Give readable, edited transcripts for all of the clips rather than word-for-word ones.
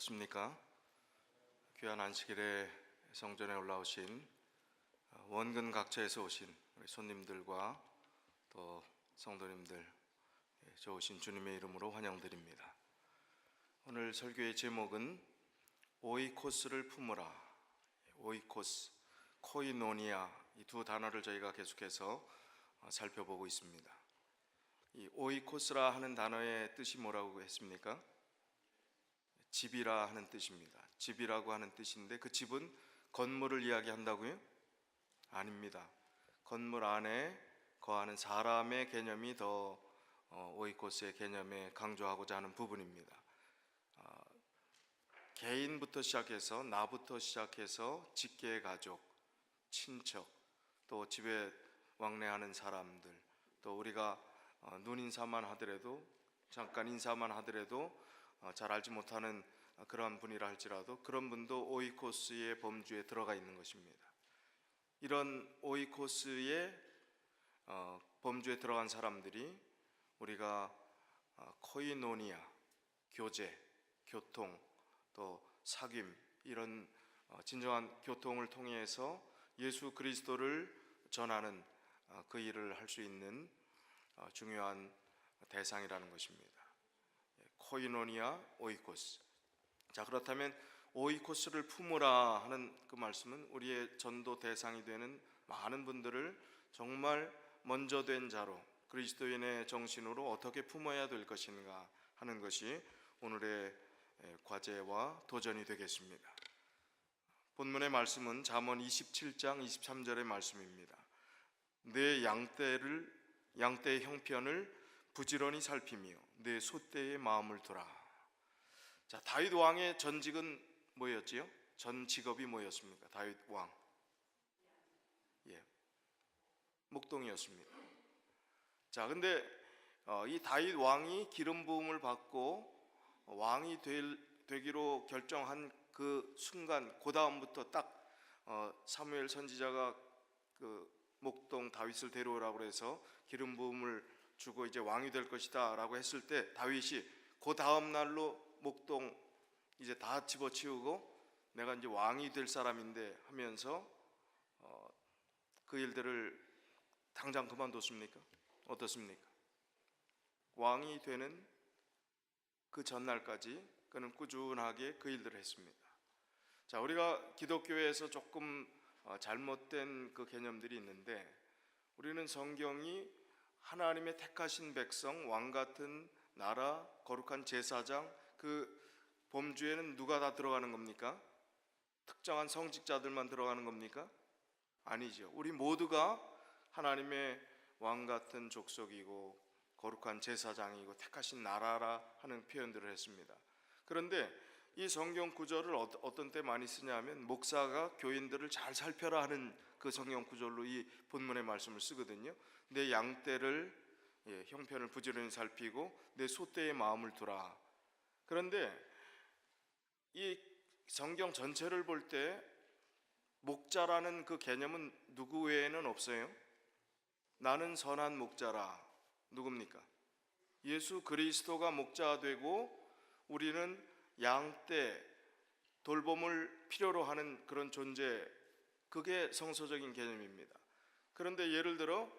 좋습니까? 귀한 안식일에 성전에 올라오신 원근 각처에서 오신 우리 손님들과 또 성도님들, 좋으신 주님의 이름으로 환영드립니다. 오늘 설교의 제목은 오이코스를 품으라. 오이코스, 코이노니아, 이 두 단어를 저희가 계속해서 살펴보고 있습니다. 이 오이코스라 하는 단어의 뜻이 뭐라고 했습니까? 집이라 하는 뜻입니다. 집이라고 하는 뜻인데 그 집은 건물을 이야기한다고요? 아닙니다. 건물 안에 거하는 사람의 개념이 더 오이코스의 개념에 강조하고자 하는 부분입니다. 개인부터 시작해서 나부터 시작해서 직계 가족, 친척, 또 집에 왕래하는 사람들, 또 우리가 눈인사만 하더라도, 잠깐 인사만 하더라도 잘 알지 못하는 그러한 분이라 할지라도 그런 분도 오이코스의 범주에 들어가 있는 것입니다. 이런 오이코스의 범주에 들어간 사람들이 우리가 코이노니아, 교제, 교통, 또 사귐, 이런 진정한 교통을 통해서 예수 그리스도를 전하는 그 일을 할 수 있는 중요한 대상이라는 것입니다. 코이노니아, 오이코스. 자, 그렇다면 오이코스를 품으라 하는 그 말씀은 우리의 전도 대상이 되는 많은 분들을 정말 먼저 된 자로, 그리스도인의 정신으로 어떻게 품어야 될 것인가 하는 것이 오늘의 과제와 도전이 되겠습니다. 본문의 말씀은 잠언 27장 23절의 말씀입니다. 내 양떼의 형편을 부지런히 살피며 내 소떼의 마음을 두라. 자, 다윗 왕의 전직은 뭐였지요? 전 직업이 뭐였습니까? 다윗 왕, 목동이었습니다. 자, 근데 이 다윗 왕이 기름 부음을 받고 왕이 되기로 결정한 그 순간, 그 다음부터 딱 사무엘 선지자가 그 목동 다윗을 데려오라고 해서 기름 부음을 주고 이제 왕이 될 것이다 라고 했을 때 다윗이 그 다음 날로 목동 이제 다 집어치우고 내가 이제 왕이 될 사람인데 하면서 그 일들을 당장 그만뒀습니까? 어떻습니까? 왕이 되는 그 전날까지 그는 꾸준하게 그 일들을 했습니다. 자, 우리가 기독교에서 조금 잘못된 그 개념들이 있는데, 우리는 성경이 하나님의 택하신 백성, 왕 같은 나라, 거룩한 제사장, 그 범주에는 누가 다 들어가는 겁니까? 특정한 성직자들만 들어가는 겁니까? 아니죠. 우리 모두가 하나님의 왕 같은 족속이고 거룩한 제사장이고 택하신 나라라 하는 표현들을 했습니다. 그런데 이 성경 구절을 어떤 때 많이 쓰냐면 목사가 교인들을 잘 살펴라 하는 그 성경 구절로 이 본문의 말씀을 쓰거든요. 내 양떼를 형편을 부지런히 살피고 내 소떼의 마음을 두라. 그런데 이 성경 전체를 볼 때 목자라는 그 개념은 누구 외에는 없어요. 나는 선한 목자라. 누굽니까? 예수 그리스도가 목자가 되고 우리는 양떼, 돌봄을 필요로 하는 그런 존재, 그게 성서적인 개념입니다. 그런데 예를 들어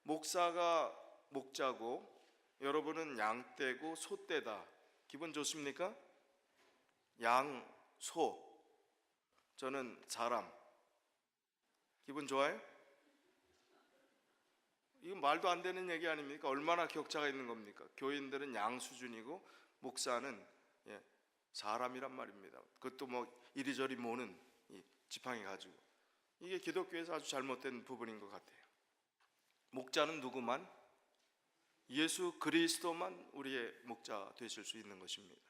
목사가 목자고 여러분은 양떼고 소떼다. 기분 좋습니까? 양, 소, 저는 사람. 기분 좋아요? 이건 말도 안 되는 얘기 아닙니까? 얼마나 격차가 있는 겁니까? 교인들은 양 수준이고 목사는 사람이란 말입니다. 그것도 뭐 이리저리 모는 지팡이 가지고. 이게 기독교에서 아주 잘못된 부분인 것 같아요. 목자는 누구만? 예수 그리스도만 우리의 목자 되실 수 있는 것입니다.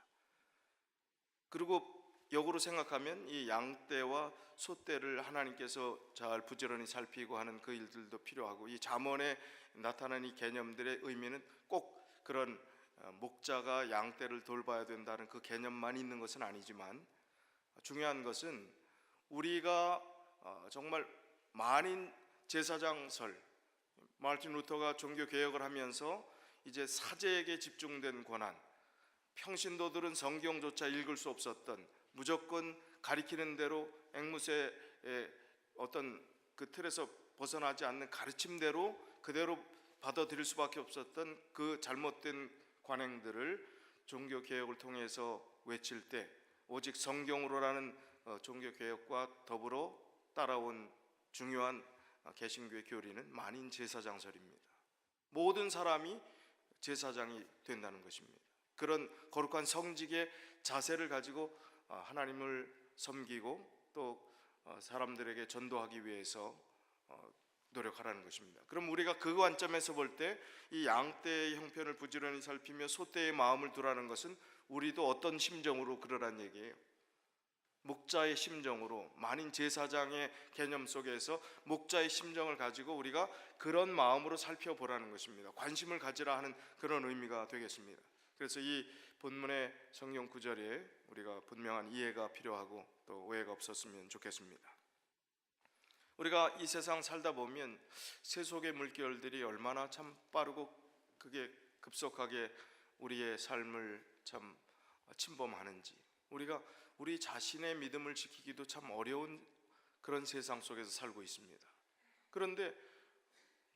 그리고 역으로 생각하면 이 양떼와 소떼를 하나님께서 잘 부지런히 살피고 하는 그 일들도 필요하고, 이 잠언에 나타난 이 개념들의 의미는 꼭 그런 목자가 양떼를 돌봐야 된다는 그 개념만 있는 것은 아니지만, 중요한 것은 우리가 정말 만인 제사장설, 마르틴 루터가 종교 개혁을 하면서 이제 사제에게 집중된 권한, 평신도들은 성경조차 읽을 수 없었던, 무조건 가리키는 대로 앵무새의 어떤 그 틀에서 벗어나지 않는 가르침대로 그대로 받아들일 수밖에 없었던 그 잘못된 관행들을 종교개혁을 통해서 외칠 때 오직 성경으로라는 종교개혁과 더불어 따라온 중요한 개신교의 교리는 만인 제사장설입니다. 모든 사람이 제사장이 된다는 것입니다. 그런 거룩한 성직의 자세를 가지고 하나님을 섬기고 또 사람들에게 전도하기 위해서 노력하라는 것입니다. 그럼 우리가 그 관점에서 볼 때 이 양떼의 형편을 부지런히 살피며 소떼의 마음을 두라는 것은 우리도 어떤 심정으로 그러란 얘기예요. 목자의 심정으로, 만인 제사장의 개념 속에서 목자의 심정을 가지고 우리가 그런 마음으로 살펴보라는 것입니다. 관심을 가지라 하는 그런 의미가 되겠습니다. 그래서 이 본문의 성경 구절에 우리가 분명한 이해가 필요하고 또 오해가 없었으면 좋겠습니다. 우리가 이 세상 살다 보면 세속의 물결들이 얼마나 참 빠르고 그게 급속하게 우리의 삶을 참 침범하는지, 우리가 우리 자신의 믿음을 지키기도 참 어려운 그런 세상 속에서 살고 있습니다. 그런데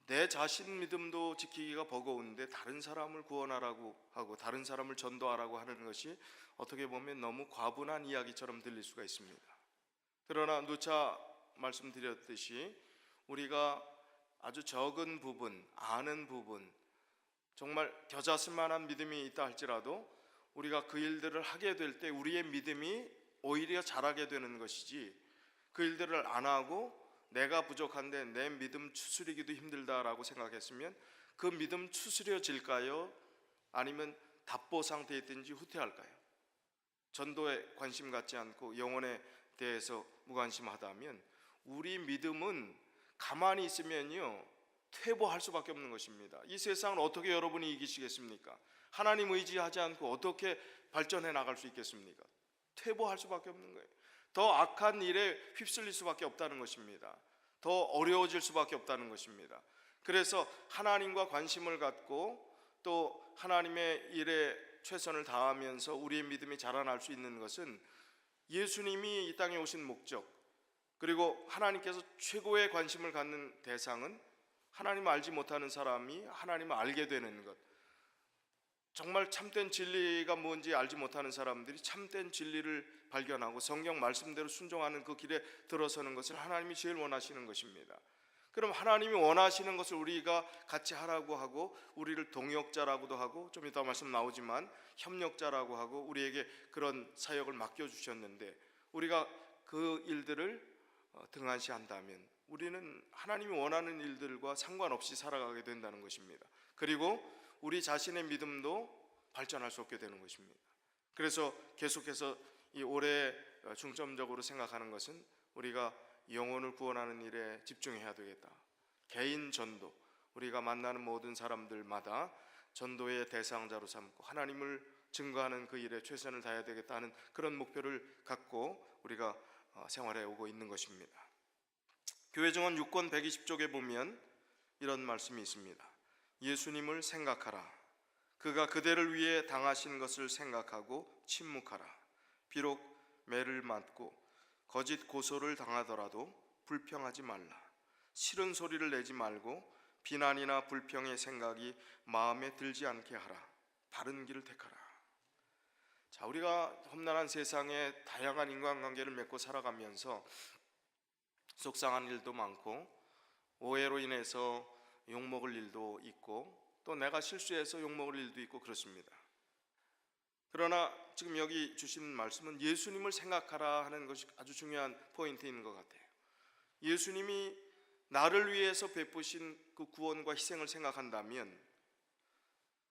내 자신 믿음도 지키기가 버거운데 다른 사람을 구원하라고 하고 다른 사람을 전도하라고 하는 것이 어떻게 보면 너무 과분한 이야기처럼 들릴 수가 있습니다. 그러나 누차 말씀드렸듯이 우리가 아주 적은 부분, 아는 부분, 정말 겨자쓸 만한 믿음이 있다 할지라도 우리가 그 일들을 하게 될 때 우리의 믿음이 오히려 자라게 되는 것이지, 그 일들을 안 하고 내가 부족한데 내 믿음 추스리기도 힘들다라고 생각했으면 그 믿음 추스려질까요? 아니면 답보 상태에 있든지 후퇴할까요? 전도에 관심 갖지 않고 영혼에 대해서 무관심하다면 우리 믿음은 가만히 있으면요 퇴보할 수밖에 없는 것입니다. 이 세상을 어떻게 여러분이 이기시겠습니까? 하나님 의지하지 않고 어떻게 발전해 나갈 수 있겠습니까? 퇴보할 수밖에 없는 거예요. 더 악한 일에 휩쓸릴 수밖에 없다는 것입니다. 더 어려워질 수밖에 없다는 것입니다. 그래서 하나님과 관심을 갖고 또 하나님의 일에 최선을 다하면서 우리의 믿음이 자라날 수 있는 것은 예수님이 이 땅에 오신 목적, 그리고 하나님께서 최고의 관심을 갖는 대상은 하나님을 알지 못하는 사람이 하나님을 알게 되는 것, 정말 참된 진리가 뭔지 알지 못하는 사람들이 참된 진리를 발견하고 성경 말씀대로 순종하는 그 길에 들어서는 것을 하나님이 제일 원하시는 것입니다. 그럼 하나님이 원하시는 것을 우리가 같이 하라고 하고 우리를 동역자라고도 하고 좀 이따 말씀 나오지만 협력자라고 하고 우리에게 그런 사역을 맡겨주셨는데 우리가 그 일들을 등한시한다면 우리는 하나님이 원하는 일들과 상관없이 살아가게 된다는 것입니다. 그리고 우리 자신의 믿음도 발전할 수 없게 되는 것입니다. 그래서 계속해서 이 올해 중점적으로 생각하는 것은 우리가 영혼을 구원하는 일에 집중해야 되겠다. 개인 전도, 우리가 만나는 모든 사람들마다 전도의 대상자로 삼고 하나님을 증거하는 그 일에 최선을 다해야 되겠다는 그런 목표를 갖고 우리가 생활해 오고 있는 것입니다. 교회증언 6권 120쪽에 보면 이런 말씀이 있습니다. 예수님을 생각하라. 그가 그대를 위해 당하신 것을 생각하고 침묵하라. 비록 매를 맞고 거짓 고소를 당하더라도 불평하지 말라. 싫은 소리를 내지 말고 비난이나 불평의 생각이 마음에 들지 않게 하라. 바른 길을 택하라. 자, 우리가 험난한 세상에 다양한 인간관계를 맺고 살아가면서 속상한 일도 많고 오해로 인해서 욕먹을 일도 있고 또 내가 실수해서 욕먹을 일도 있고 그렇습니다. 그러나 지금 여기 주신 말씀은 예수님을 생각하라 하는 것이 아주 중요한 포인트인 것 같아요. 예수님이 나를 위해서 베푸신 그 구원과 희생을 생각한다면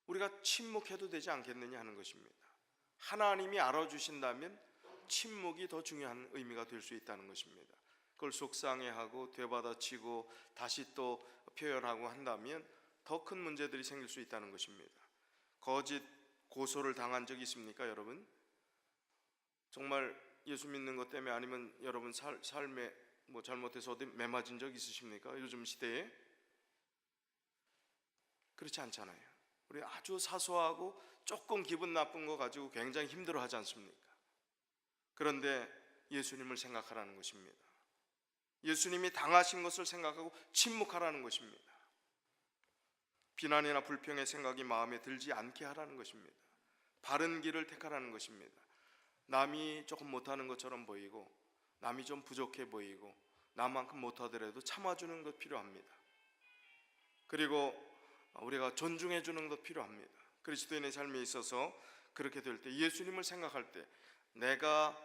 우리가 침묵해도 되지 않겠느냐 하는 것입니다. 하나님이 알아주신다면 침묵이 더 중요한 의미가 될 수 있다는 것입니다. 그걸 속상해하고 되받아치고 다시 또 표현하고 한다면 더 큰 문제들이 생길 수 있다는 것입니다. 거짓 고소를 당한 적이 있습니까, 여러분? 정말 예수 믿는 것 때문에 아니면 여러분 삶에 뭐 잘못해서 어디 매 맞은 적 있으십니까? 요즘 시대에 그렇지 않잖아요. 우리 아주 사소하고 조금 기분 나쁜 거 가지고 굉장히 힘들어하지 않습니까? 그런데 예수님을 생각하라는 것입니다. 예수님이 당하신 것을 생각하고 침묵하라는 것입니다. 비난이나 불평의 생각이 마음에 들지 않게 하라는 것입니다. 바른 길을 택하라는 것입니다. 남이 조금 못하는 것처럼 보이고, 남이 좀 부족해 보이고, 나만큼 못하더라도 참아주는 것 필요합니다. 그리고 우리가 존중해 주는 것 필요합니다. 그리스도인의 삶에 있어서 그렇게 될 때, 예수님을 생각할 때 내가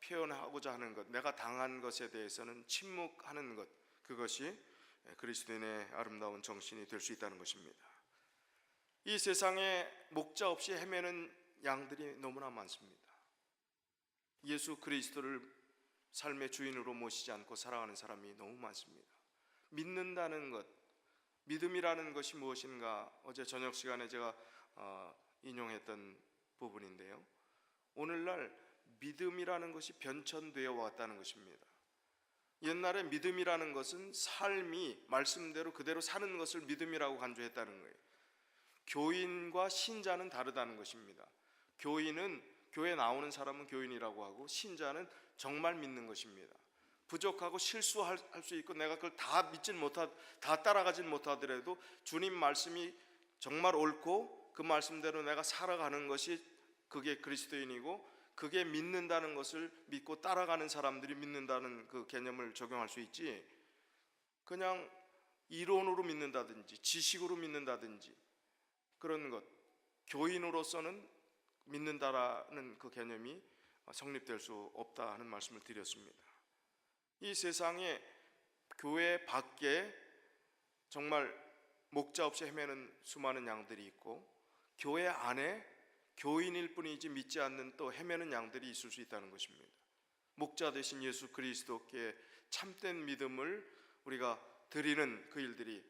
표현하고자 하는 것, 내가 당한 것에 대해서는 침묵하는 것, 그것이 그리스도인의 아름다운 정신이 될 수 있다는 것입니다. 이 세상에 목자 없이 헤매는 양들이 너무나 많습니다. 예수 그리스도를 삶의 주인으로 모시지 않고 살아가는 사람이 너무 많습니다. 믿는다는 것, 믿음이라는 것이 무엇인가, 어제 저녁 시간에 제가 인용했던 부분인데요, 오늘날 믿음이라는 것이 변천되어 왔다는 것입니다. 옛날에 믿음이라는 것은 삶이 말씀대로 그대로 사는 것을 믿음이라고 간주했다는 거예요. 교인과 신자는 다르다는 것입니다. 교인은, 교회 나오는 사람은 교인이라고 하고, 신자는 정말 믿는 것입니다. 부족하고 실수할 수 있고, 내가 그걸 다 따라가진 못하더라도 주님 말씀이 정말 옳고 그 말씀대로 내가 살아가는 것이, 그게 그리스도인이고, 그게 믿는다는 것을 믿고 따라가는 사람들이 믿는다는 그 개념을 적용할 수 있지, 그냥 이론으로 믿는다든지 지식으로 믿는다든지 그런 것, 교인으로서는 믿는다라는 그 개념이 성립될 수 없다 하는 말씀을 드렸습니다. 이 세상에 교회 밖에 정말 목자 없이 헤매는 수많은 양들이 있고, 교회 안에 교인일 뿐이지 믿지 않는 또 헤매는 양들이 있을 수 있다는 것입니다. 목자 되신 예수 그리스도께 참된 믿음을 우리가 드리는 그 일들이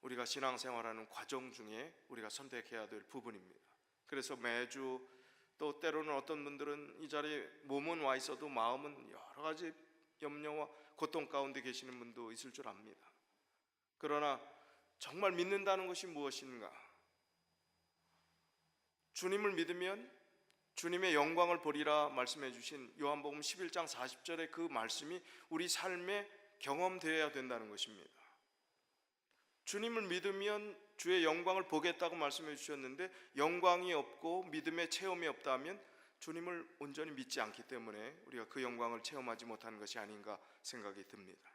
우리가 신앙생활하는 과정 중에 우리가 선택해야 될 부분입니다. 그래서 매주, 또 때로는 어떤 분들은 이 자리에 몸은 와 있어도 마음은 여러 가지 염려와 고통 가운데 계시는 분도 있을 줄 압니다. 그러나 정말 믿는다는 것이 무엇인가? 주님을 믿으면 주님의 영광을 보리라 말씀해 주신 요한복음 11장 40절의 그 말씀이 우리 삶에 경험되어야 된다는 것입니다. 주님을 믿으면 주의 영광을 보겠다고 말씀해 주셨는데, 영광이 없고 믿음의 체험이 없다면 주님을 온전히 믿지 않기 때문에 우리가 그 영광을 체험하지 못하는 것이 아닌가 생각이 듭니다.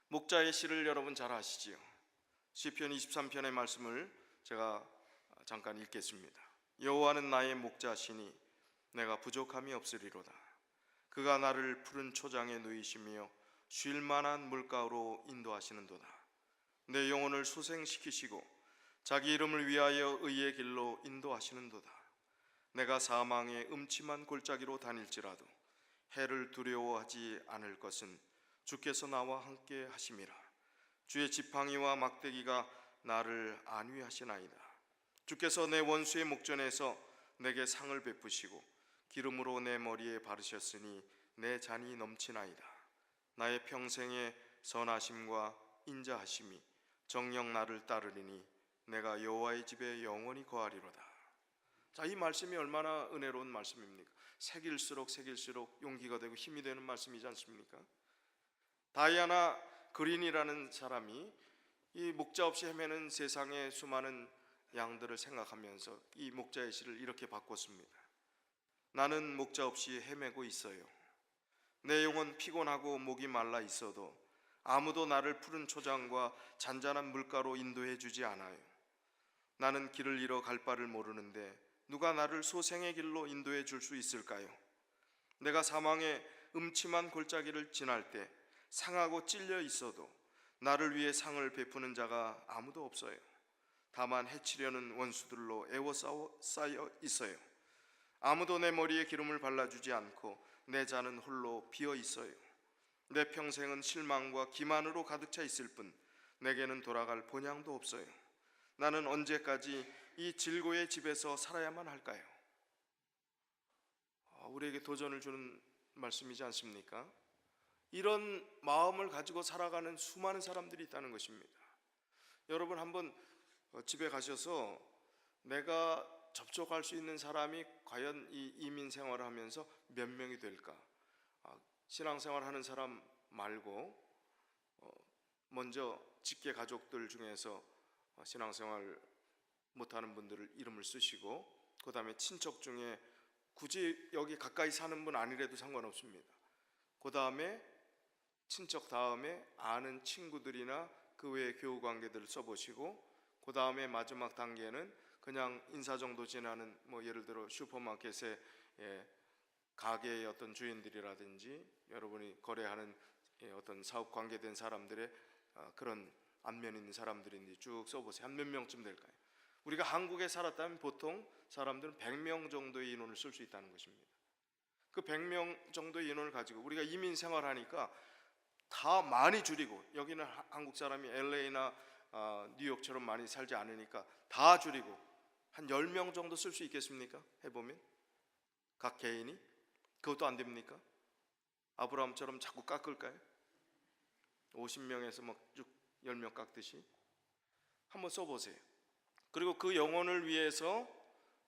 목자의 시를 여러분 잘 아시지요? 시편 23편의 말씀을 제가 잠깐 읽겠습니다. 여호와는 나의 목자시니 내가 부족함이 없으리로다. 그가 나를 푸른 초장에 누이시며 쉴 만한 물가로 인도하시는도다. 내 영혼을 소생시키시고 자기 이름을 위하여 의의 길로 인도하시는도다. 내가 사망의 음침한 골짜기로 다닐지라도 해를 두려워하지 않을 것은 주께서 나와 함께 하심이라. 주의 지팡이와 막대기가 나를 안위하시나이다. 주께서 내 원수의 목전에서 내게 상을 베푸시고 기름으로 내 머리에 바르셨으니 내 잔이 넘치나이다. 나의 평생의 선하심과 인자하심이 정녕 나를 따르리니 내가 여호와의 집에 영원히 거하리로다. 자, 이 말씀이 얼마나 은혜로운 말씀입니까? 새길수록 용기가 되고 힘이 되는 말씀이지 않습니까? 다이아나 그린이라는 사람이 이 목자 없이 헤매는 세상의 수많은 양들을 생각하면서 이 목자의 시를 이렇게 바꿨습니다. 나는 목자 없이 헤매고 있어요. 내 영혼 피곤하고 목이 말라 있어도 아무도 나를 푸른 초장과 잔잔한 물가로 인도해 주지 않아요. 나는 길을 잃어 갈 바를 모르는데 누가 나를 소생의 길로 인도해 줄 수 있을까요? 내가 사망의 음침한 골짜기를 지날 때 상하고 찔려 있어도 나를 위해 상을 베푸는 자가 아무도 없어요. 다만 해치려는 원수들로 에워싸여 있어요. 아무도 내 머리에 기름을 발라주지 않고 내 잔은 홀로 비어 있어요. 내 평생은 실망과 기만으로 가득 차 있을 뿐 내게는 돌아갈 본향도 없어요. 나는 언제까지 이 질고의 집에서 살아야만 할까요? 우리에게 도전을 주는 말씀이지 않습니까? 이런 마음을 가지고 살아가는 수많은 사람들이 있다는 것입니다. 여러분 한번 집에 가셔서 내가 접촉할 수 있는 사람이 과연 이 이민 생활을 하면서 몇 명이 될까? 신앙생활 하는 사람 말고 먼저 직계 가족들 중에서 신앙생활 못하는 분들을 이름을 쓰시고, 그 다음에 친척 중에 굳이 여기 가까이 사는 분 아니래도 상관없습니다. 그 다음에 친척 다음에 아는 친구들이나 그 외의 교우 관계들을 써보시고, 그 다음에 마지막 단계는 그냥 인사 정도 지나는, 예를 들어 슈퍼마켓의 가게의 어떤 주인들이라든지 여러분이 거래하는 어떤 사업 관계된 사람들의 그런 안면 있는 사람들인지 쭉 써보세요. 한 몇 명쯤 될까요? 우리가 한국에 살았다면 보통 사람들은 100명 정도의 인원을 쓸 수 있다는 것입니다. 그 100명 정도의 인원을 가지고 우리가 이민 생활하니까 다 많이 줄이고, 여기는 한국 사람이 LA나 뉴욕처럼 많이 살지 않으니까 다 줄이고 한 10명 정도 쓸 수 있겠습니까? 해보면 각 개인이. 그것도 안 됩니까? 아브라함처럼 자꾸 깎을까요? 50명에서 막 쭉 10명 깎듯이. 한번 써보세요. 그리고 그 영혼을 위해서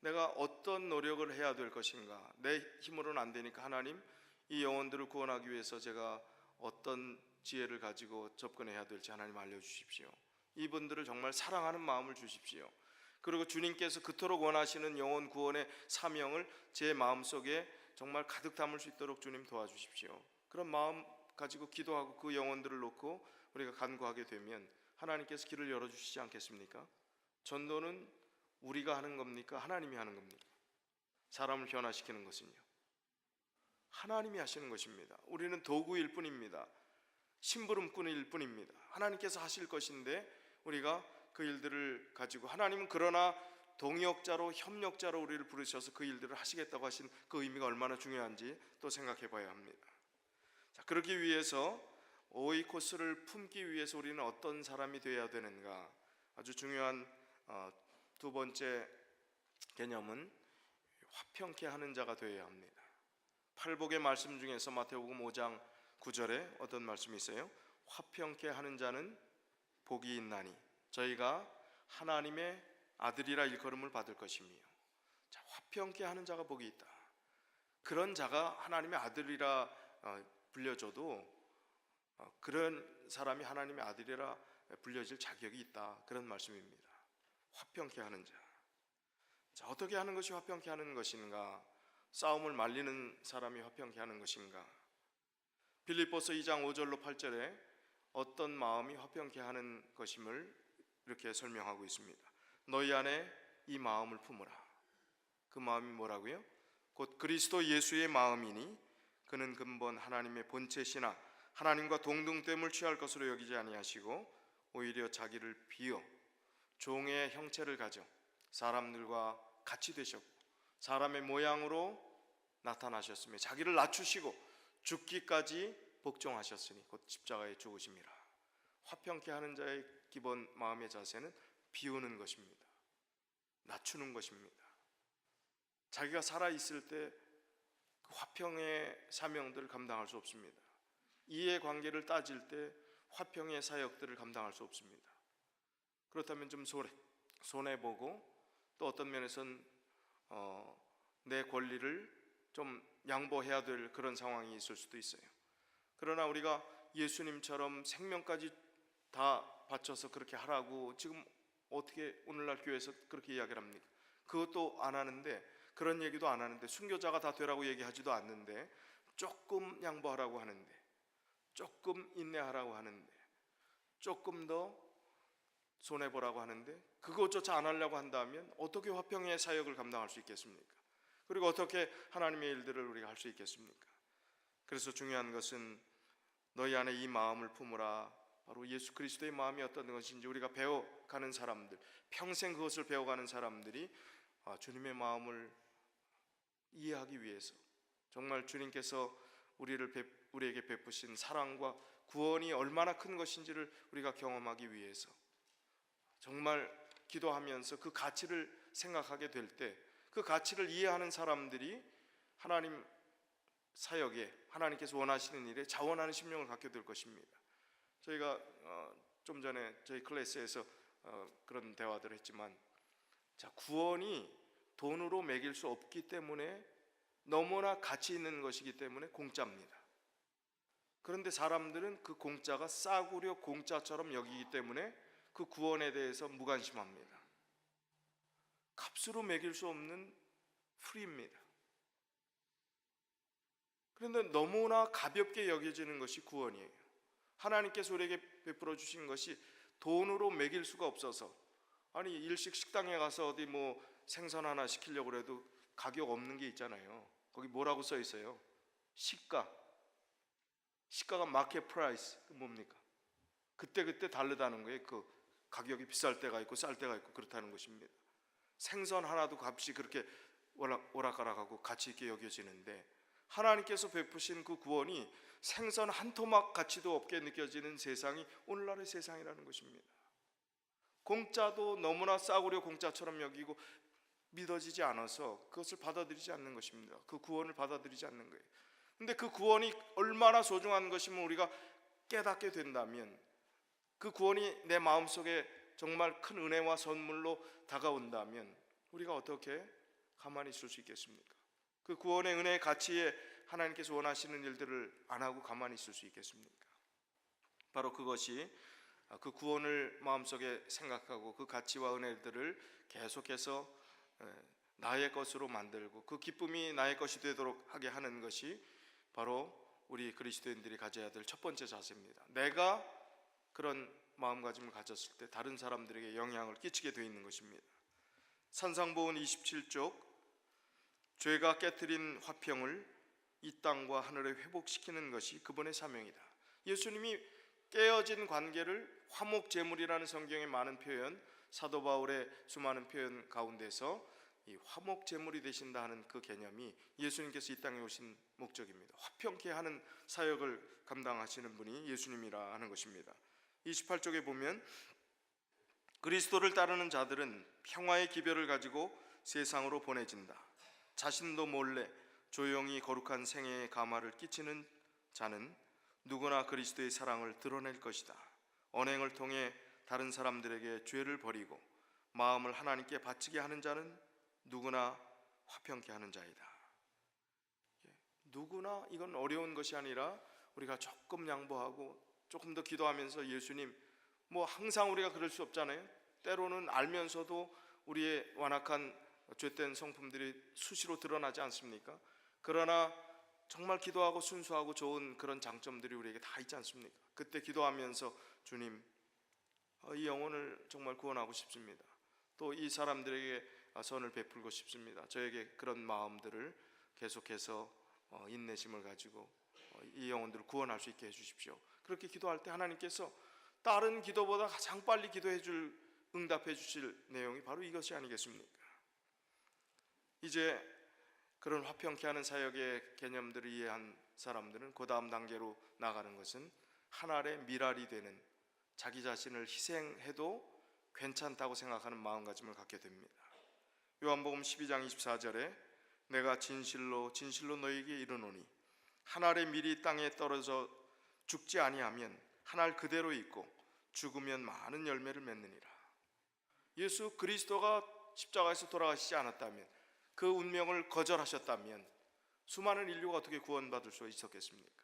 내가 어떤 노력을 해야 될 것인가. 내 힘으로는 안 되니까 하나님, 이 영혼들을 구원하기 위해서 제가 어떤 지혜를 가지고 접근해야 될지 하나님 알려주십시오. 이분들을 정말 사랑하는 마음을 주십시오. 그리고 주님께서 그토록 원하시는 영혼 구원의 사명을 제 마음속에 정말 가득 담을 수 있도록 주님 도와주십시오. 그런 마음 가지고 기도하고 그 영혼들을 놓고 우리가 간구하게 되면 하나님께서 길을 열어주시지 않겠습니까? 전도는 우리가 하는 겁니까? 하나님이 하는 겁니까? 사람을 변화시키는 것은요, 하나님이 하시는 것입니다. 우리는 도구일 뿐입니다. 심부름꾼일 뿐입니다. 하나님께서 하실 것인데 우리가 그 일들을 가지고, 하나님은 그러나 동역자로 협력자로 우리를 부르셔서 그 일들을 하시겠다고 하신 그 의미가 얼마나 중요한지 또 생각해 봐야 합니다. 자, 그러기 위해서 오이코스를 품기 위해서 우리는 어떤 사람이 되어야 되는가? 아주 중요한 두 번째 개념은 화평케 하는 자가 되어야 합니다. 팔복의 말씀 중에서 마태복음 5장 9절에 어떤 말씀이 있어요? 화평케 하는 자는 복이 있나니 저희가 하나님의 아들이라 일컬음을 받을 것이며. 자, 화평케 하는 자가 복이 있다. 그런 자가 하나님의 아들이라 불려줘도 그런 사람이 하나님의 아들이라 불려질 자격이 있다, 그런 말씀입니다. 화평케 하는 자. 자, 어떻게 하는 것이 화평케 하는 것인가? 싸움을 말리는 사람이 화평케 하는 것인가? 빌립보서 2장 5절로 8절에 어떤 마음이 화평케 하는 것임을 이렇게 설명하고 있습니다. 너희 안에 이 마음을 품으라. 그 마음이 뭐라고요? 곧 그리스도 예수의 마음이니 그는 근본 하나님의 본체시나 하나님과 동등됨을 취할 것으로 여기지 아니하시고 오히려 자기를 비어 종의 형체를 가져 사람들과 같이 되셨고 사람의 모양으로 나타나셨으며 자기를 낮추시고 죽기까지 복종하셨으니 곧 십자가에 죽으심이라. 화평케 하는 자의 기본 마음의 자세는 비우는 것입니다. 낮추는 것입니다. 자기가 살아있을 때 그 화평의 사명들을 감당할 수 없습니다. 이해관계를 따질 때 화평의 사역들을 감당할 수 없습니다. 그렇다면 좀 손해보고 또 어떤 면에서는 내 권리를 좀 양보해야 될 그런 상황이 있을 수도 있어요. 그러나 우리가 예수님처럼 생명까지 다 바쳐서 그렇게 하라고 지금 어떻게 오늘날 교회에서 그렇게 이야기를 합니까? 그것도 안 하는데, 그런 얘기도 안 하는데, 순교자가 다 되라고 얘기하지도 않는데, 조금 양보하라고 하는데, 조금 인내하라고 하는데, 조금 더 손해보라고 하는데, 그것조차 안 하려고 한다면 어떻게 화평의 사역을 감당할 수 있겠습니까? 그리고 어떻게 하나님의 일들을 우리가 할 수 있겠습니까? 그래서 중요한 것은 너희 안에 이 마음을 품으라. 바로 예수 그리스도의 마음이 어떤 것인지 우리가 배워가는 사람들, 평생 그것을 배워가는 사람들이 주님의 마음을 이해하기 위해서, 정말 주님께서 우리에게 베푸신 사랑과 구원이 얼마나 큰 것인지를 우리가 경험하기 위해서 정말 기도하면서 그 가치를 생각하게 될 때, 그 가치를 이해하는 사람들이 하나님 사역에, 하나님께서 원하시는 일에 자원하는 심령을 갖게 될 것입니다. 저희가 좀 전에 저희 클래스에서 그런 대화들을 했지만, 자, 구원이 돈으로 매길 수 없기 때문에 너무나 가치 있는 것이기 때문에 공짜입니다. 그런데 사람들은 그 공짜가 싸구려 공짜처럼 여기기 때문에 그 구원에 대해서 무관심합니다. 값으로 매길 수 없는 프리입니다. 그런데 너무나 가볍게 여겨지는 것이 구원이에요. 하나님께서 우리에게 베풀어 주신 것이 돈으로 매길 수가 없어서, 아니 일식 식당에 가서 어디 뭐 생선 하나 시키려고 해도 가격 없는 게 있잖아요. 거기 뭐라고 써 있어요? 시가가 마켓 프라이스. 뭡니까? 그때 다르다는 거예요. 그 가격이 비쌀 때가 있고 쌀 때가 있고 그렇다는 것입니다. 생선 하나도 값이 그렇게 오락가락하고 가치 있게 여겨지는데, 하나님께서 베푸신 그 구원이 생선 한 토막 가치도 없게 느껴지는 세상이 오늘날의 세상이라는 것입니다. 공짜도 너무나 싸구려 공짜처럼 여기고 믿어지지 않아서 그것을 받아들이지 않는 것입니다. 그 구원을 받아들이지 않는 거예요. 근데 그 구원이 얼마나 소중한 것이면 우리가 깨닫게 된다면, 그 구원이 내 마음속에 정말 큰 은혜와 선물로 다가온다면 우리가 어떻게 가만히 있을 수 있겠습니까? 그 구원의 은혜의 가치에 하나님께서 원하시는 일들을 안 하고 가만히 있을 수 있겠습니까? 바로 그것이 그 구원을 마음속에 생각하고 그 가치와 은혜들을 계속해서 나의 것으로 만들고 그 기쁨이 나의 것이 되도록 하게 하는 것이 바로 우리 그리스도인들이 가져야 될 첫 번째 자세입니다. 내가 그런 마음가짐을 가졌을 때 다른 사람들에게 영향을 끼치게 되어 있는 것입니다. 산상보훈 27쪽, 죄가 깨뜨린 화평을 이 땅과 하늘에 회복시키는 것이 그분의 사명이다. 예수님이 깨어진 관계를 화목제물이라는 성경의 많은 표현, 사도 바울의 수많은 표현 가운데서 이 화목제물이 되신다 하는 그 개념이 예수님께서 이 땅에 오신 목적입니다. 화평케 하는 사역을 감당하시는 분이 예수님이라 하는 것입니다. 28쪽에 보면, 그리스도를 따르는 자들은 평화의 기별을 가지고 세상으로 보내진다. 자신도 몰래 조용히 거룩한 생애의 감화를 끼치는 자는 누구나 그리스도의 사랑을 드러낼 것이다. 언행을 통해 다른 사람들에게 죄를 버리고 마음을 하나님께 바치게 하는 자는 누구나 화평케 하는 자이다. 누구나, 이건 어려운 것이 아니라 우리가 조금 양보하고 조금 더 기도하면서, 예수님, 뭐 항상 우리가 그럴 수 없잖아요. 때로는 알면서도 우리의 완악한 죄된 성품들이 수시로 드러나지 않습니까? 그러나 정말 기도하고 순수하고 좋은 그런 장점들이 우리에게 다 있지 않습니까? 그때 기도하면서, 주님, 이 영혼을 정말 구원하고 싶습니다. 또 이 사람들에게 선을 베풀고 싶습니다. 저에게 그런 마음들을 계속해서 인내심을 가지고 이 영혼들을 구원할 수 있게 해주십시오. 그렇게 기도할 때 하나님께서 다른 기도보다 가장 빨리 응답해 주실 내용이 바로 이것이 아니겠습니까? 이제 그런 화평케 하는 사역의 개념들을 이해한 사람들은 그 다음 단계로 나가는 것은 하나의 미랄이 되는, 자기 자신을 희생해도 괜찮다고 생각하는 마음가짐을 갖게 됩니다. 요한복음 12장 24절에 내가 진실로 진실로 너희에게 이르노니 한 알의 밀이 땅에 떨어져 죽지 아니하면 한 알 그대로 있고 죽으면 많은 열매를 맺느니라. 예수 그리스도가 십자가에서 돌아가시지 않았다면, 그 운명을 거절하셨다면 수많은 인류가 어떻게 구원받을 수 있었겠습니까?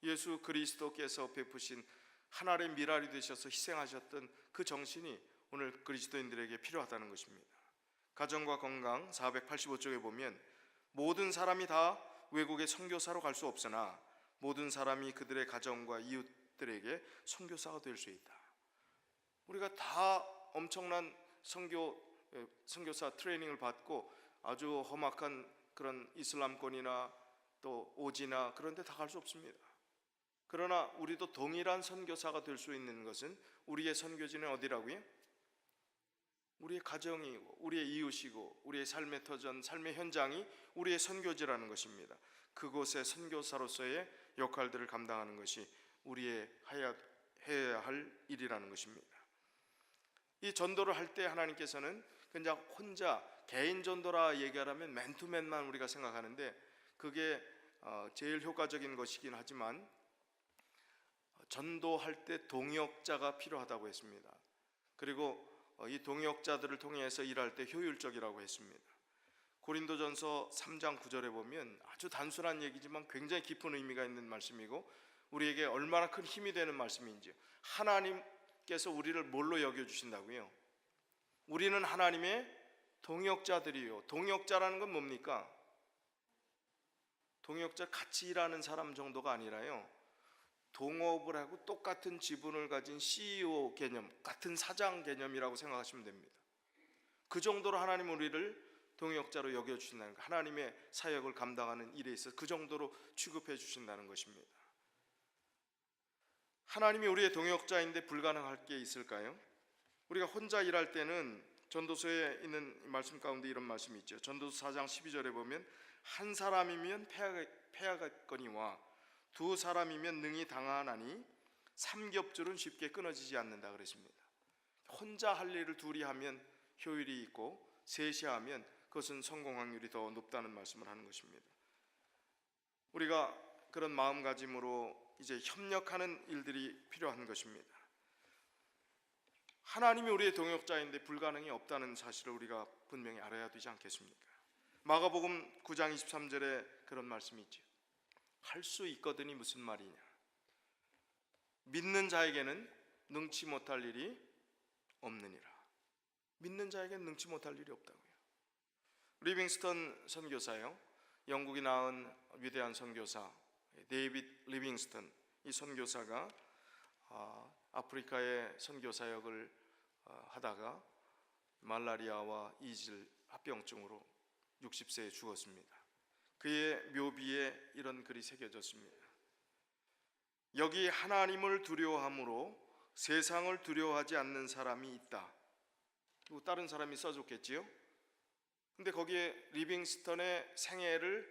예수 그리스도께서 베푸신 한 알의 밀알이 되셔서 희생하셨던 그 정신이 오늘 그리스도인들에게 필요하다는 것입니다. 가정과 건강 485쪽에 보면, 모든 사람이 다 외국에 선교사로 갈 수 없으나 모든 사람이 그들의 가정과 이웃들에게 선교사가 될 수 있다. 우리가 다 엄청난 선교사 트레이닝을 받고 아주 험악한 그런 이슬람권이나 또 오지나 그런 데 다 갈 수 없습니다. 그러나 우리도 동일한 선교사가 될 수 있는 것은, 우리의 선교지는 어디라고요? 우리의 가정이고 우리의 이웃이고 우리의 삶의 터전, 삶의 현장이 우리의 선교지라는 것입니다. 그곳의 선교사로서의 역할들을 감당하는 것이 우리의 해야 할 일이라는 것입니다. 이 전도를 할 때 하나님께서는 그냥 혼자 개인 전도라 얘기하라면 맨투맨만 우리가 생각하는데, 그게 제일 효과적인 것이긴 하지만 전도할 때 동역자가 필요하다고 했습니다. 그리고 이 동역자들을 통해서 일할 때 효율적이라고 했습니다. 고린도전서 3장 9절에 보면 아주 단순한 얘기지만 굉장히 깊은 의미가 있는 말씀이고 우리에게 얼마나 큰 힘이 되는 말씀인지. 하나님께서 우리를 뭘로 여겨주신다고요? 우리는 하나님의 동역자들이요. 동역자라는 건 뭡니까? 동역자, 같이 일하는 사람 정도가 아니라요, 동업을 하고 똑같은 지분을 가진 CEO 개념, 같은 사장 개념이라고 생각하시면 됩니다. 그 정도로 하나님 우리를 동역자로 여겨주신다는 것, 하나님의 사역을 감당하는 일에 있어서 그 정도로 취급해 주신다는 것입니다. 하나님이 우리의 동역자인데 불가능할 게 있을까요? 우리가 혼자 일할 때는 전도서에 있는 말씀 가운데 이런 말씀이 있죠. 전도서 4장 12절에 보면 한 사람이면 패하겠거니와 두 사람이면 능히 당하나니 삼겹줄은 쉽게 끊어지지 않는다 그랬습니다. 혼자 할 일을 둘이 하면 효율이 있고 셋이 하면 그것은 성공 확률이 더 높다는 말씀을 하는 것입니다. 우리가 그런 마음가짐으로 이제 협력하는 일들이 필요한 것입니다. 하나님이 우리의 동역자인데 불가능이 없다는 사실을 우리가 분명히 알아야 되지 않겠습니까? 마가복음 9장 23절에 그런 말씀이 있죠. 할 수 있거든이 무슨 말이냐? 믿는 자에게는 능치 못할 일이 없느니라. 믿는 자에게는 능치 못할 일이 없다고요. 리빙스턴 선교사요, 영국이 낳은 위대한 선교사 데이빗 리빙스턴, 이 선교사가 아프리카의 선교사역을 하다가 말라리아와 이질 합병증으로 60세에 죽었습니다. 그의 묘비에 이런 글이 새겨졌습니다. 여기 하나님을 두려워함으로 세상을 두려워하지 않는 사람이 있다. 그리고 다른 사람이 써줬겠지요. 근데 거기에 리빙스턴의 생애를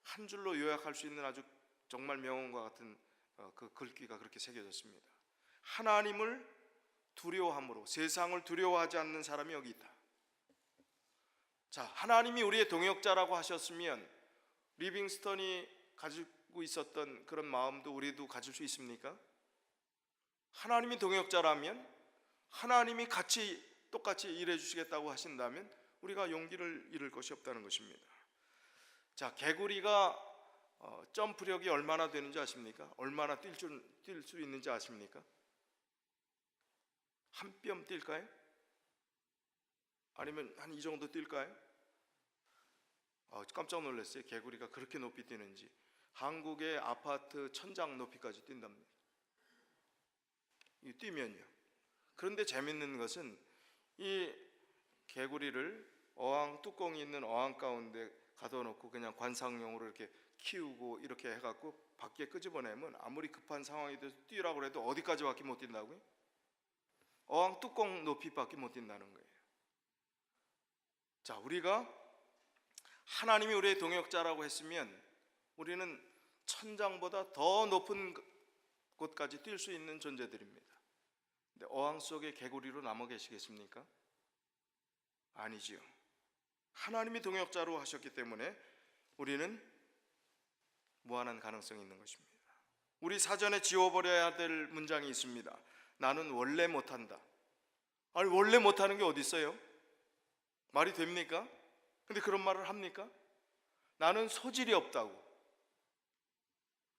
한 줄로 요약할 수 있는 아주 정말 명언과 같은 그 글귀가 그렇게 새겨졌습니다. 하나님을 두려워함으로 세상을 두려워하지 않는 사람이 여기 있다. 자, 하나님이 우리의 동역자라고 하셨으면 리빙스턴이 가지고 있었던 그런 마음도 우리도 가질 수 있습니까? 하나님이 동역자라면, 하나님이 같이 똑같이 일해 주시겠다고 하신다면 우리가 용기를 잃을 것이 없다는 것입니다. 자, 개구리가 점프력이 얼마나 되는지 아십니까? 얼마나 뛸 수 있는지 아십니까? 한 뼘 뛸까요? 아니면 한 이 정도 뛸까요? 깜짝 놀랐어요. 개구리가 그렇게 높이 뛰는지. 한국의 아파트 천장 높이까지 뛴답니다. 이 뛰면요. 그런데 재밌는 것은 이 개구리를 어항, 뚜껑이 있는 어항 가운데 가둬놓고 그냥 관상용으로 이렇게 키우고 이렇게 해갖고 밖에 끄집어내면 아무리 급한 상황이 돼서 뛰라고 해도 어디까지밖에 못 뛴다고요? 어항 뚜껑 높이밖에 못 뛴다는 거예요. 자, 우리가 하나님이 우리의 동역자라고 했으면 우리는 천장보다 더 높은 곳까지 뛸 수 있는 존재들입니다. 근데 어항 속에 개구리로 남아 계시겠습니까? 아니지요. 하나님이 동역자로 하셨기 때문에 우리는 무한한 가능성이 있는 것입니다. 우리 사전에 지워버려야 될 문장이 있습니다. 나는 원래 못한다. 아니, 원래 못하는 게 어디 있어요? 말이 됩니까? 근데 그런 말을 합니까? 나는 소질이 없다고,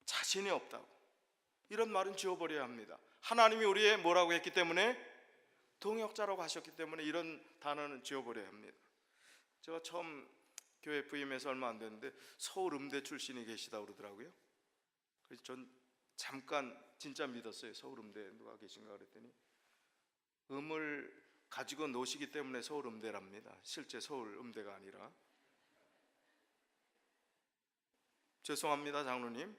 자신이 없다고, 이런 말은 지워버려야 합니다. 하나님이 우리의 뭐라고 했기 때문에, 동역자라고 하셨기 때문에 이런 단어는 지워버려야 합니다. 제가 처음 교회 부임해서 얼마 안 됐는데 서울 음대 출신이 계시다고 그러더라고요. 그래서 전 잠깐 진짜 믿었어요. 서울 음대 누가 계신가 그랬더니 음을 가지고 노시기 때문에 서울 음대랍니다. 실제 서울 음대가 아니라. 죄송합니다, 장로님.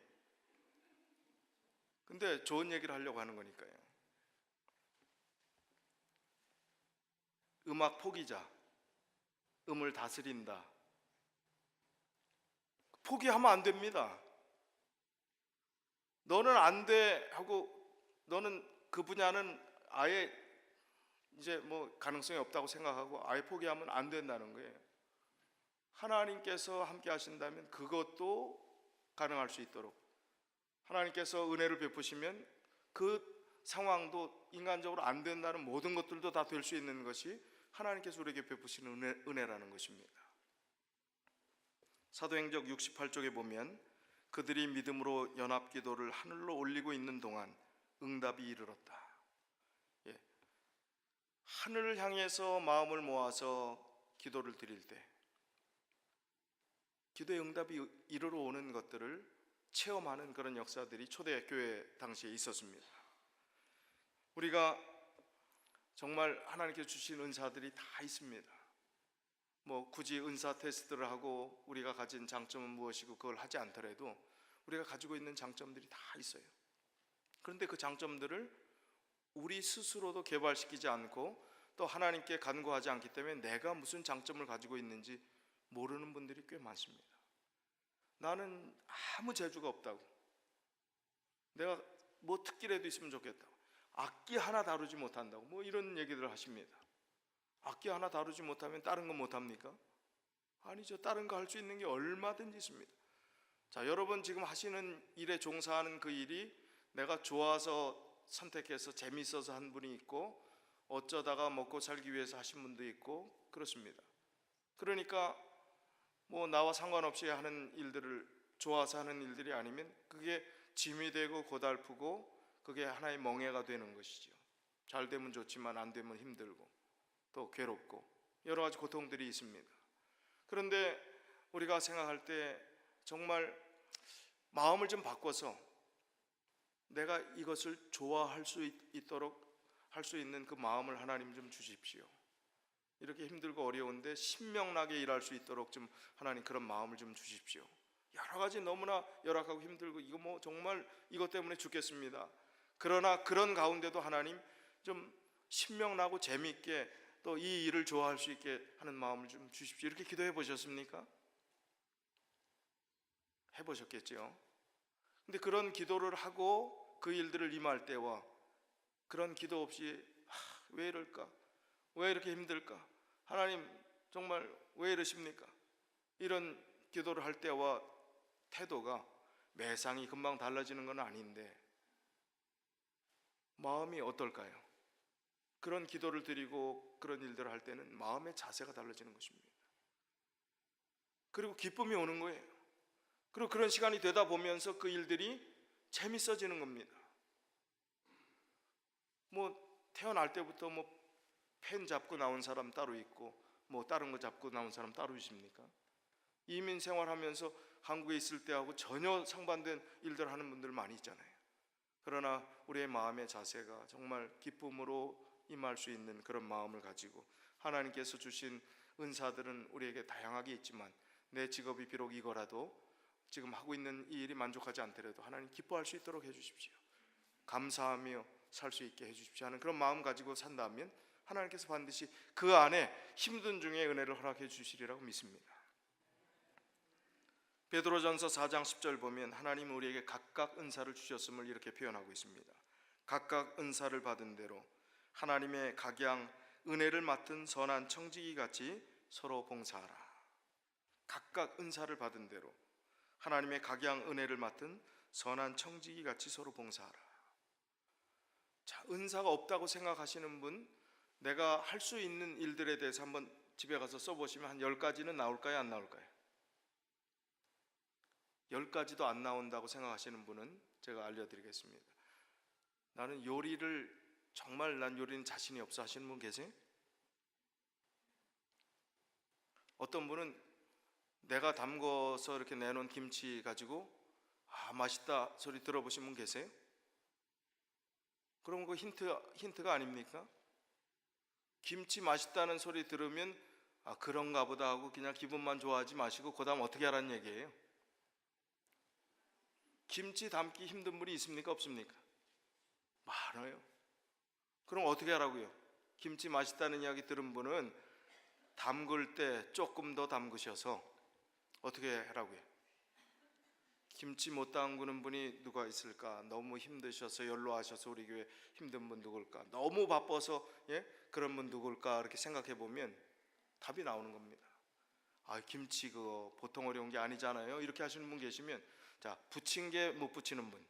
근데 좋은 얘기를 하려고 하는 거니까요. 음악 포기자, 음을 다스린다. 포기하면 안 됩니다. 너는 안 돼 하고, 너는 그 분야는 아예 이제 뭐 가능성이 없다고 생각하고 아예 포기하면 안 된다는 거예요. 하나님께서 함께 하신다면 그것도 가능할 수 있도록, 하나님께서 은혜를 베푸시면 그 상황도 인간적으로 안 된다는 모든 것들도 다 될 수 있는 것이 하나님께서 우리에게 베푸시는 은혜라는 것입니다. 사도행적 68쪽에 보면 그들이 믿음으로 연합기도를 하늘로 올리고 있는 동안 응답이 이르렀다. 예. 하늘을 향해서 마음을 모아서 기도를 드릴 때 기도의 응답이 이르러 오는 것들을 체험하는 그런 역사들이 초대교회 당시에 있었습니다. 우리가 정말 하나님께서 주신 은사들이 다 있습니다. 뭐 굳이 은사 테스트를 하고 우리가 가진 장점은 무엇이고 그걸 하지 않더라도 우리가 가지고 있는 장점들이 다 있어요. 그런데 그 장점들을 우리 스스로도 개발시키지 않고 또 하나님께 간구하지 않기 때문에 내가 무슨 장점을 가지고 있는지 모르는 분들이 꽤 많습니다. 나는 아무 재주가 없다고, 내가 뭐 특기라도 있으면 좋겠다고, 악기 하나 다루지 못한다고 뭐 이런 얘기들을 하십니다. 악기 하나 다루지 못하면 다른 거 못합니까? 아니죠. 다른 거 할 수 있는 게 얼마든지 있습니다. 자, 여러분 지금 하시는 일에 종사하는 그 일이 내가 좋아서 선택해서 재미있어서 한 분이 있고 어쩌다가 먹고 살기 위해서 하신 분도 있고 그렇습니다. 그러니까 뭐 나와 상관없이 하는 일들을 좋아서 하는 일들이 아니면 그게 짐이 되고 고달프고 그게 하나의 멍해가 되는 것이죠. 잘 되면 좋지만 안 되면 힘들고 또 괴롭고 여러 가지 고통들이 있습니다. 그런데 우리가 생각할 때 정말 마음을 좀 바꿔서 내가 이것을 좋아할 수 있도록 할 수 있는 그 마음을 하나님 좀 주십시오. 이렇게 힘들고 어려운데 신명나게 일할 수 있도록 좀 하나님 그런 마음을 좀 주십시오. 여러 가지 너무나 열악하고 힘들고 이거 뭐 정말 이것 때문에 죽겠습니다. 그러나 그런 가운데도 하나님 좀 신명나고 재미있게 또 이 일을 좋아할 수 있게 하는 마음을 좀 주십시오. 이렇게 기도해 보셨습니까? 해보셨겠죠? 근데 그런 기도를 하고 그 일들을 임할 때와 그런 기도 없이 왜 이럴까? 왜 이렇게 힘들까? 하나님 정말 왜 이러십니까? 이런 기도를 할 때와 태도가 매상이 금방 달라지는 건 아닌데 마음이 어떨까요? 그런 기도를 드리고 그런 일들을 할 때는 마음의 자세가 달라지는 것입니다. 그리고 기쁨이 오는 거예요. 그리고 그런 시간이 되다 보면서 그 일들이 재밌어지는 겁니다. 뭐 태어날 때부터 뭐 펜 잡고 나온 사람 따로 있고 뭐 다른 거 잡고 나온 사람 따로 있습니까? 이민 생활하면서 한국에 있을 때하고 전혀 상반된 일들 하는 분들 많이 있잖아요. 그러나 우리의 마음의 자세가 정말 기쁨으로 임할 수 있는 그런 마음을 가지고 하나님께서 주신 은사들은 우리에게 다양하게 있지만 내 직업이 비록 이거라도 지금 하고 있는 이 일이 만족하지 않더라도 하나님 기뻐할 수 있도록 해주십시오. 감사하며 살 수 있게 해주십시오 하는 그런 마음 가지고 산다면 하나님께서 반드시 그 안에 힘든 중에 은혜를 허락해 주시리라고 믿습니다. 베드로전서 4장 10절 보면 하나님 우리에게 각각 은사를 주셨음을 이렇게 표현하고 있습니다. 각각 은사를 받은 대로 하나님의 각양 은혜를 맡은 선한 청지기 같이 서로 봉사하라. 각각 은사를 받은 대로 하나님의 각양 은혜를 맡은 선한 청지기 같이 서로 봉사하라. 자, 은사가 없다고 생각하시는 분, 내가 할 수 있는 일들에 대해서 한번 집에 가서 써보시면 한 10가지는 나올까요? 안 나올까요? 10가지도 안 나온다고 생각하시는 분은 제가 알려드리겠습니다. 나는 요리를 정말 난 요리는 자신이 없어 하시는 분 계세요? 어떤 분은 내가 담궈서 이렇게 내놓은 김치 가지고 맛있다 소리 들어보신 분 계세요? 그럼 그 힌트가 아닙니까? 김치 맛있다는 소리 들으면 그런가 보다 하고 그냥 기분만 좋아하지 마시고 그 다음 어떻게 하라는 얘기예요? 김치 담기 힘든 분이 있습니까? 없습니까? 많아요. 그럼 어떻게 하라고요? 김치 맛있다는 이야기 들은 분은 담글 때 조금 더 담그셔서 어떻게 하라고요? 김치 못 담그는 분이 누가 있을까? 너무 힘드셔서 연로하셔서 우리 교회 힘든 분 누굴까? 너무 바빠서 그런 분 누굴까? 이렇게 생각해 보면 답이 나오는 겁니다. 김치 그거 보통 어려운 게 아니잖아요. 이렇게 하시는 분 계시면 자, 부친 게 못 부치는 분,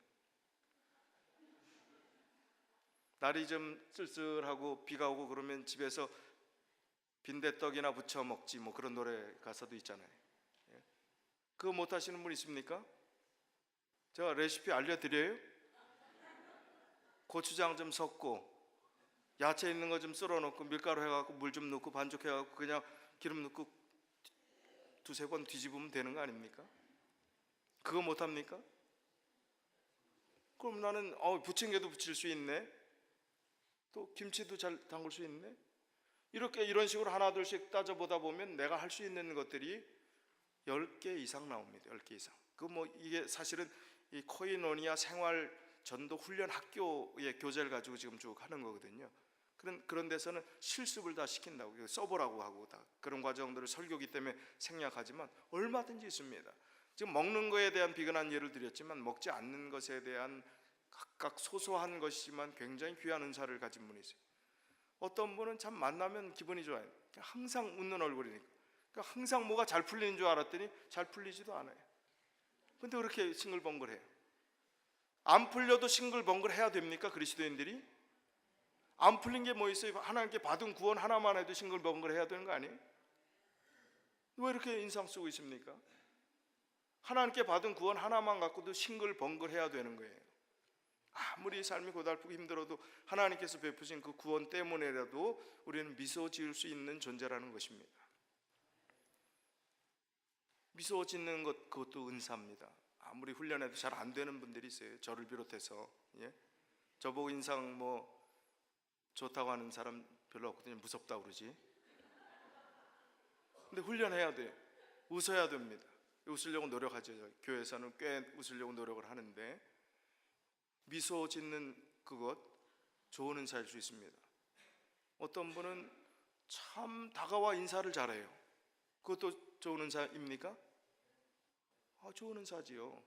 날이 좀 쓸쓸하고 비가 오고 그러면 집에서 빈대떡이나 부쳐 먹지, 뭐 그런 노래 가사도 있잖아요. 예. 그거 못 하시는 분 있습니까? 제가 레시피 알려드려요? 고추장 좀 섞고 야채 있는 거 좀 썰어 놓고 밀가루 해갖고 물 좀 넣고 반죽해갖고 그냥 기름 넣고 두세 번 뒤집으면 되는 거 아닙니까? 그거 못 합니까? 그럼 나는 부침개도 부칠 수 있네, 또 김치도 잘 담글 수 있네. 이렇게 이런 식으로 하나 둘씩 따져보다 보면 내가 할 수 있는 것들이 10개 이상 나옵니다. 10개 이상. 그 뭐 이게 사실은 이 코이노니아 생활 전도 훈련 학교의 교재를 가지고 지금 쭉 하는 거거든요. 그런 데서는 실습을 다 시킨다고, 써보라고 하고 다 그런 과정들을 설교기 때문에 생략하지만 얼마든지 있습니다. 지금 먹는 거에 대한 비근한 예를 드렸지만 먹지 않는 것에 대한 각각 소소한 것이지만 굉장히 귀한 은사를 가진 분이 있어요. 어떤 분은 참 만나면 기분이 좋아요. 항상 웃는 얼굴이니까. 그러니까 항상 뭐가 잘 풀리는 줄 알았더니 잘 풀리지도 않아요. 근데 그렇게 싱글벙글해요. 안 풀려도 싱글벙글해야 됩니까? 그리스도인들이? 안 풀린 게 뭐 있어요? 하나님께 받은 구원 하나만 해도 싱글벙글해야 되는 거 아니에요? 왜 이렇게 인상 쓰고 있습니까? 하나님께 받은 구원 하나만 갖고도 싱글벙글해야 되는 거예요. 아무리 삶이 고달프고 힘들어도 하나님께서 베푸신 그 구원 때문에라도 우리는 미소 지을 수 있는 존재라는 것입니다. 미소 짓는 것, 그것도 은사입니다. 아무리 훈련해도 잘 안 되는 분들이 있어요. 저를 비롯해서. 예? 저보고 인상 뭐 좋다고 하는 사람 별로 없거든요. 무섭다고 그러지. 근데 훈련해야 돼요. 웃어야 됩니다. 웃으려고 노력하죠. 교회에서는 꽤 웃으려고 노력을 하는데 미소 짓는 그것 좋은 은사일 수 있습니다. 어떤 분은 참 다가와 인사를 잘해요. 그것도 좋은 은사입니까? 좋은 은사지요.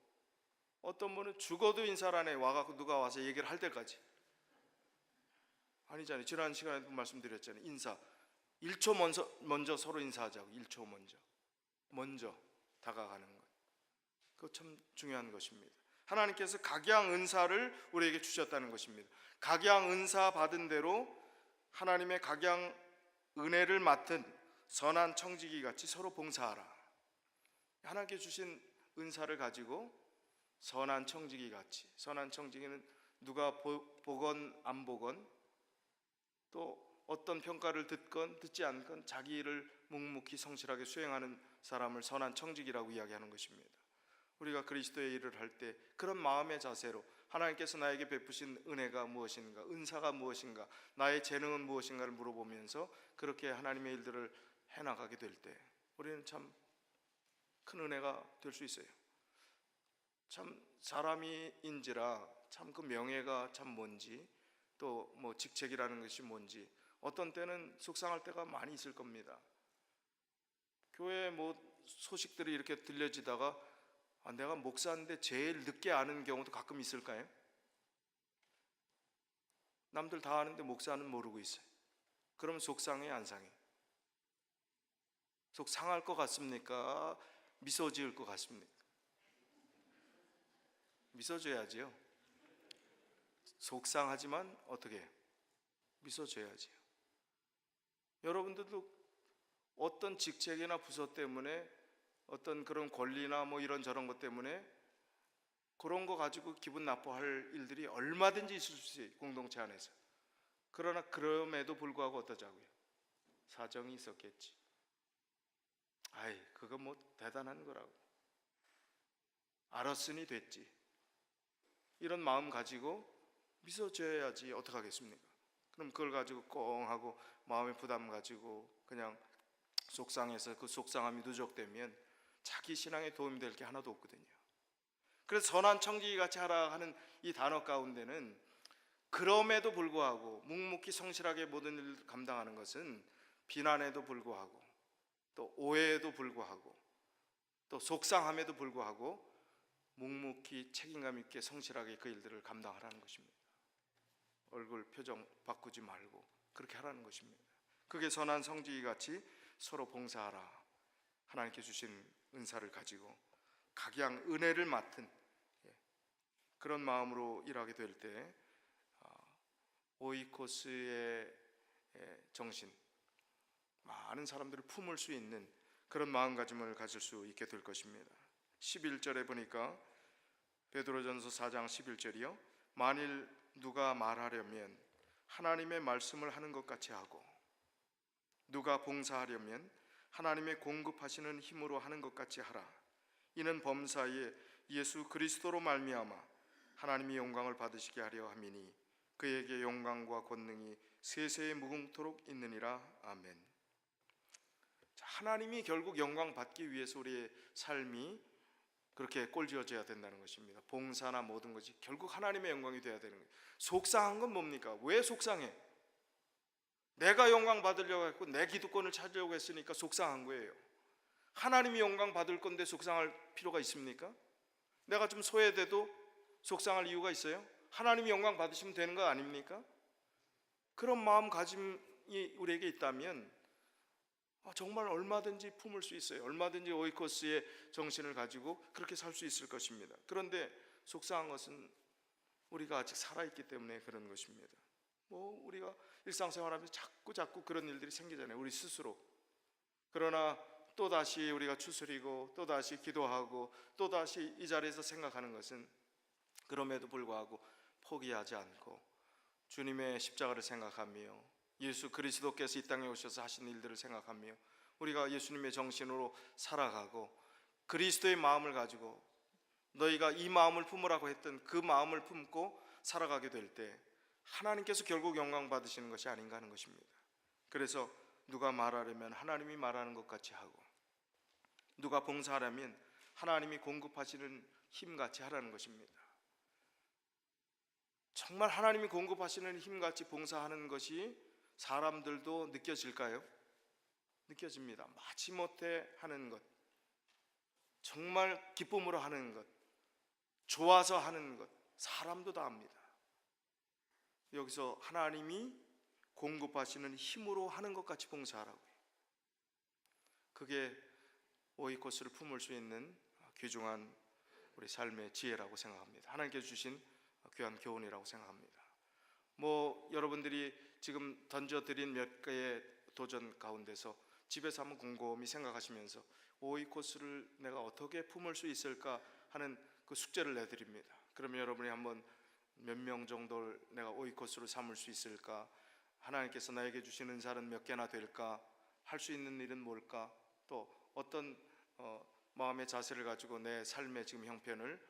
어떤 분은 죽어도 인사를 안 해. 와갖고 누가 와서 얘기를 할 때까지. 아니잖아요. 지난 시간에도 말씀드렸잖아요. 인사 1초 먼저 서로 인사하자고. 1초 먼저 다가가는 것, 그거 참 중요한 것입니다. 하나님께서 각양 은사를 우리에게 주셨다는 것입니다. 각양 은사 받은 대로 하나님의 각양 은혜를 맡은 선한 청지기 같이 서로 봉사하라. 하나님께 주신 은사를 가지고 선한 청지기 같이, 선한 청지기는 누가 보건 안 보건 또 어떤 평가를 듣건 듣지 않건 자기 일을 묵묵히 성실하게 수행하는 사람을 선한 청지기라고 이야기하는 것입니다. 우리가 그리스도의 일을 할 때 그런 마음의 자세로 하나님께서 나에게 베푸신 은혜가 무엇인가, 은사가 무엇인가, 나의 재능은 무엇인가를 물어보면서 그렇게 하나님의 일들을 해나가게 될 때 우리는 참 큰 은혜가 될 수 있어요. 참 사람이인지라 참 그 명예가 참 뭔지, 또 뭐 직책이라는 것이 뭔지 어떤 때는 속상할 때가 많이 있을 겁니다. 교회 뭐 소식들이 이렇게 들려지다가 내가 목사인데 제일 늦게 아는 경우도 가끔 있을까요? 남들 다 아는데 목사는 모르고 있어요. 그러면 속상해, 안 상해? 속 상할 것 같습니까? 미소 지을 것 같습니까? 미소 지어야지요. 속상하지만 어떻게 해요? 미소 지어야지요. 여러분들도 어떤 직책이나 부서 때문에 어떤 그런 권리나 뭐 이런 저런 것 때문에 그런 거 가지고 기분 나빠할 일들이 얼마든지 있을 수 있어요. 공동체 안에서. 그러나 그럼에도 불구하고 어떠자고요? 사정이 있었겠지. 그거 뭐 대단한 거라고. 알았으니 됐지. 이런 마음 가지고 미소 지어야지 어떡하겠습니까? 그럼 그걸 가지고 꽁 하고 마음의 부담 가지고 그냥 속상해서 그 속상함이 누적되면 자기 신앙에 도움이 될 게 하나도 없거든요. 그래서 선한 청지기 같이 하라 하는 이 단어 가운데는 그럼에도 불구하고 묵묵히 성실하게 모든 일을 감당하는 것은 비난에도 불구하고 또 오해에도 불구하고 또 속상함에도 불구하고 묵묵히 책임감 있게 성실하게 그 일들을 감당하라는 것입니다. 얼굴 표정 바꾸지 말고 그렇게 하라는 것입니다. 그게 선한 성지기 같이 서로 봉사하라. 하나님께 주신 은사를 가지고 각양 은혜를 맡은 그런 마음으로 일하게 될 때 오이코스의 정신, 많은 사람들을 품을 수 있는 그런 마음가짐을 가질 수 있게 될 것입니다. 11절에 보니까 베드로전서 4장 11절이요, 만일 누가 말하려면 하나님의 말씀을 하는 것 같이 하고 누가 봉사하려면 하나님의 공급하시는 힘으로 하는 것 같이 하라. 이는 범사에 예수 그리스도로 말미암아 하나님이 영광을 받으시게 하려 함이니 그에게 영광과 권능이 세세에 무궁토록 있느니라. 아멘. 하나님이 결국 영광 받기 위해서 우리의 삶이 그렇게 꼴지어져야 된다는 것입니다. 봉사나 모든 것이 결국 하나님의 영광이 되어야 되는 거예요. 속상한 건 뭡니까? 왜 속상해? 내가 영광 받으려고 했고 내 기득권을 찾으려고 했으니까 속상한 거예요. 하나님이 영광 받을 건데 속상할 필요가 있습니까? 내가 좀 소외돼도 속상할 이유가 있어요? 하나님이 영광 받으시면 되는 거 아닙니까? 그런 마음가짐이 우리에게 있다면 정말 얼마든지 품을 수 있어요. 얼마든지 오이코스의 정신을 가지고 그렇게 살 수 있을 것입니다. 그런데 속상한 것은 우리가 아직 살아있기 때문에 그런 것입니다. 우리가 일상생활하면서 자꾸 그런 일들이 생기잖아요, 우리 스스로. 그러나 또다시 우리가 추스리고 또다시 기도하고 또다시 이 자리에서 생각하는 것은 그럼에도 불구하고 포기하지 않고 주님의 십자가를 생각하며 예수 그리스도께서 이 땅에 오셔서 하신 일들을 생각하며 우리가 예수님의 정신으로 살아가고 그리스도의 마음을 가지고 너희가 이 마음을 품으라고 했던 그 마음을 품고 살아가게 될 때 하나님께서 결국 영광 받으시는 것이 아닌가 하는 것입니다. 그래서 누가 말하려면 하나님이 말하는 것 같이 하고 누가 봉사하려면 하나님이 공급하시는 힘같이 하라는 것입니다. 정말 하나님이 공급하시는 힘같이 봉사하는 것이 사람들도 느껴질까요? 느껴집니다. 마지못해 하는 것, 정말 기쁨으로 하는 것, 좋아서 하는 것, 사람도 다 합니다. 여기서 하나님이 공급하시는 힘으로 하는 것 같이 봉사하라고요. 그게 오이코스를 품을 수 있는 귀중한 우리 삶의 지혜라고 생각합니다. 하나님께서 주신 귀한 교훈이라고 생각합니다. 여러분들이 지금 던져드린 몇 개의 도전 가운데서 집에서 한번 곰곰이 생각하시면서 오이코스를 내가 어떻게 품을 수 있을까 하는 그 숙제를 내드립니다. 그러면 여러분이 한번 몇 명 정도를 내가 오이코스로 삼을 수 있을까? 하나님께서 나에게 주신 은사는 몇 개나 될까? 할 수 있는 일은 뭘까? 또 어떤 마음의 자세를 가지고 내 삶의 지금 형편을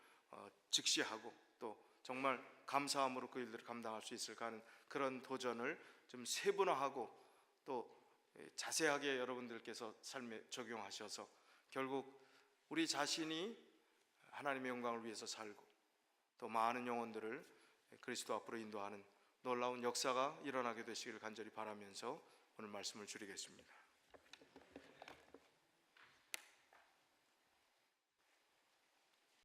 직시하고 또 정말 감사함으로 그 일들을 감당할 수 있을까 하는 그런 도전을 좀 세분화하고 또 자세하게 여러분들께서 삶에 적용하셔서 결국 우리 자신이 하나님의 영광을 위해서 살고 또 많은 영혼들을 그리스도 앞으로 인도하는 놀라운 역사가 일어나게 되시기를 간절히 바라면서 오늘 말씀을 줄이겠습니다.